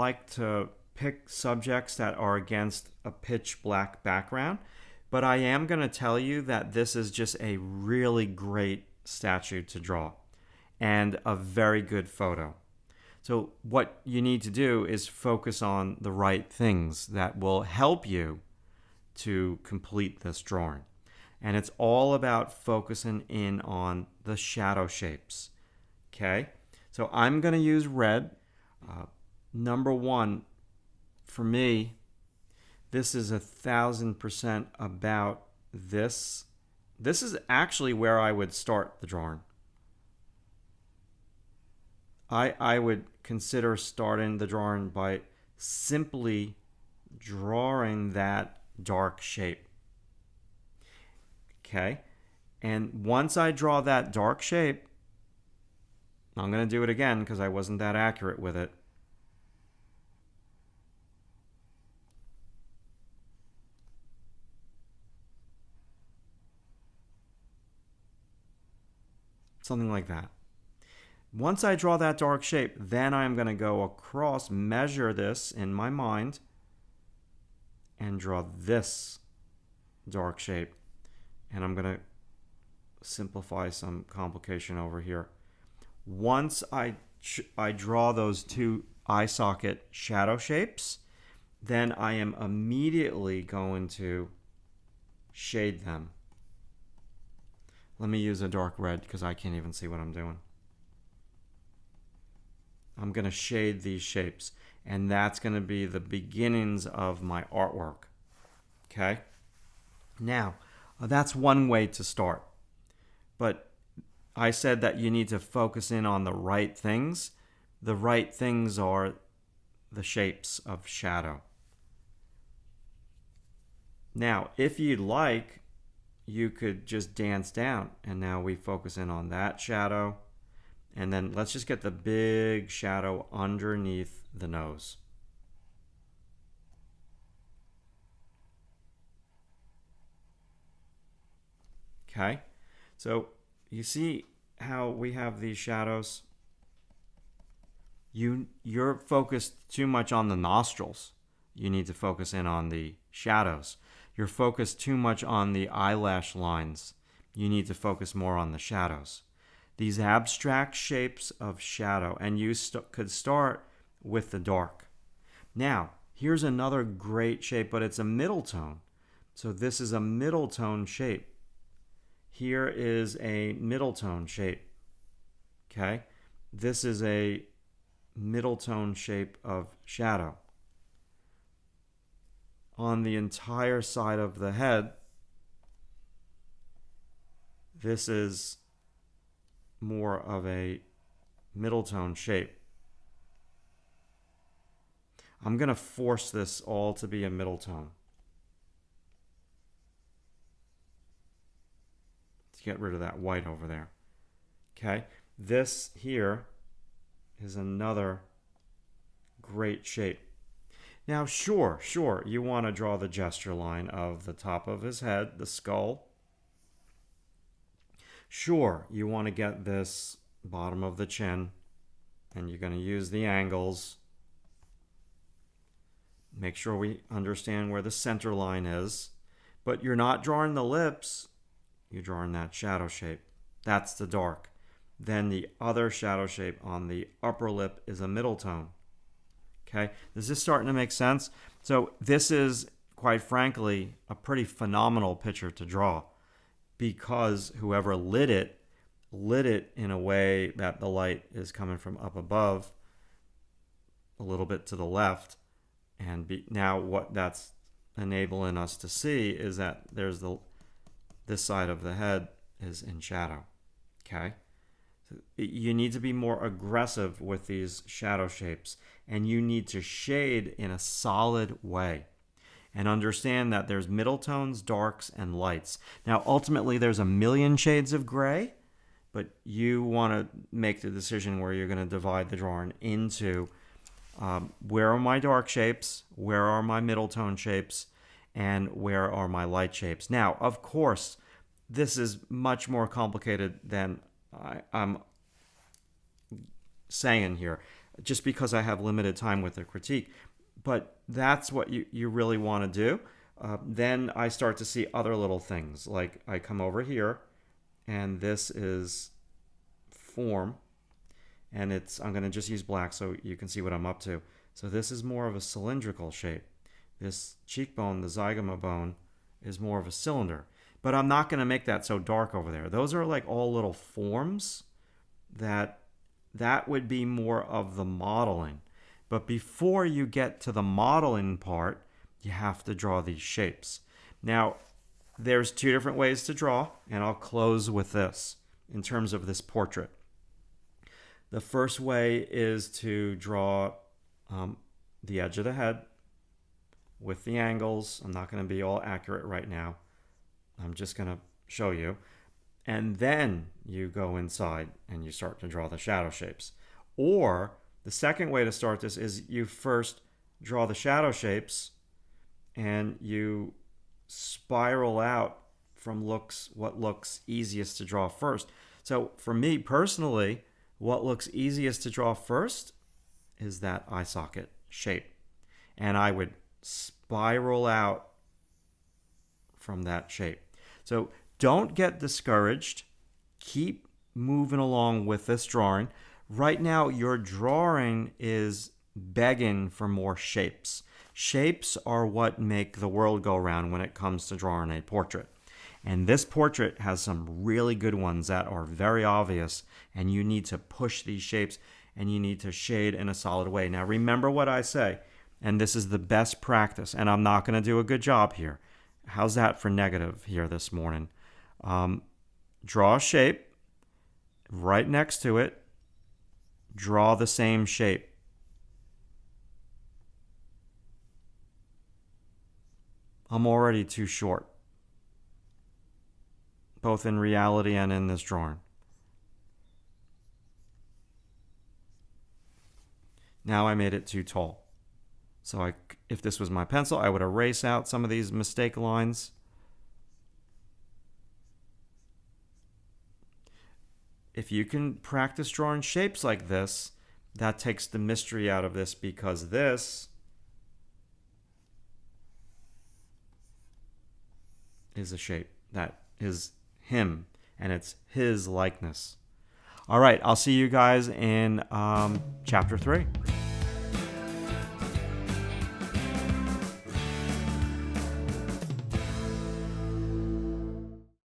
like to pick subjects that are against a pitch black background, but I am going to tell you that this is just a really great statue to draw and a very good photo. So what you need to do is focus on the right things that will help you to complete this drawing. And it's all about focusing in on the shadow shapes. Okay? So I'm going to use red. Number one, for me, this is 1,000% about this. This is actually where I would start the drawing. I would consider starting the drawing by simply drawing that dark shape. Okay? And once I draw that dark shape, I'm going to do it again because I wasn't that accurate with it. Something like that. Once I draw that dark shape, then I'm going to go across, measure this in my mind, and draw this dark shape. And I'm going to simplify some complication over here. Once I draw those two eye socket shadow shapes, then I am immediately going to shade them. Let me use a dark red because I can't even see what I'm doing. I'm going to shade these shapes, and that's going to be the beginnings of my artwork. Okay? Now, that's one way to start. But I said that you need to focus in on the right things. The right things are the shapes of shadow. Now, if you'd like, you could just dance down, and now we focus in on that shadow, and then let's just get the big shadow underneath the nose. Okay, so you see how we have these shadows? You're focused too much on the nostrils. You need to focus in on the shadows. You're focused too much on the eyelash lines. You need to focus more on the shadows. These abstract shapes of shadow, and you could start with the dark. Now, here's another great shape, but it's a middle tone. So this is a middle tone shape. Here is a middle tone shape. Okay? This is a middle tone shape of shadow. On the entire side of the head, this is more of a middle tone shape. I'm going to force this all to be a middle tone to get rid of that white over there. Okay, this here is another great shape. Now, sure, you want to draw the gesture line of the top of his head, the skull. Sure, you want to get this bottom of the chin, and you're going to use the angles. Make sure we understand where the center line is. But you're not drawing the lips, you're drawing that shadow shape. That's the dark. Then the other shadow shape on the upper lip is a middle tone. Okay, is this starting to make sense? So this is, quite frankly, a pretty phenomenal picture to draw because whoever lit it in a way that the light is coming from up above a little bit to the left. And now what that's enabling us to see is that there's this side of the head is in shadow. Okay? You need to be more aggressive with these shadow shapes, and you need to shade in a solid way and understand that there's middle tones, darks, and lights. Now, ultimately, there's a million shades of gray, but you want to make the decision where you're going to divide the drawing into where are my dark shapes, where are my middle tone shapes, and where are my light shapes. Now, of course, this is much more complicated than I'm saying here. just because I have limited time with the critique. But that's what you really want to do. Then I start to see other little things. Like I come over here, and this is form. And I'm going to just use black so you can see what I'm up to. So this is more of a cylindrical shape. This cheekbone, the zygoma bone, is more of a cylinder. But I'm not going to make that so dark over there. Those are like all little forms that would be more of the modeling. But before you get to the modeling part, you have to draw these shapes. Now, there's two different ways to draw, and I'll close with this in terms of this portrait. The first way is to draw the edge of the head with the angles. I'm not going to be all accurate right now. I'm just going to show you. And then you go inside and you start to draw the shadow shapes. Or the second way to start this is you first draw the shadow shapes and you spiral out from what looks easiest to draw first. So for me personally, what looks easiest to draw first is that eye socket shape. And I would spiral out from that shape. So don't get discouraged. Keep moving along with this drawing. Right now, your drawing is begging for more shapes. Shapes are what make the world go round when it comes to drawing a portrait. And this portrait has some really good ones that are very obvious, and you need to push these shapes and you need to shade in a solid way. Now, remember what I say, and this is the best practice, and I'm not going to do a good job here. How's that for negative here this morning? Draw a shape right next to it. Draw the same shape. I'm already too short, both in reality and in this drawing. Now I made it too tall. So if this was my pencil, I would erase out some of these mistake lines. If you can practice drawing shapes like this, that takes the mystery out of this, because this is a shape that is him, and it's his likeness. All right, I'll see you guys in chapter 3.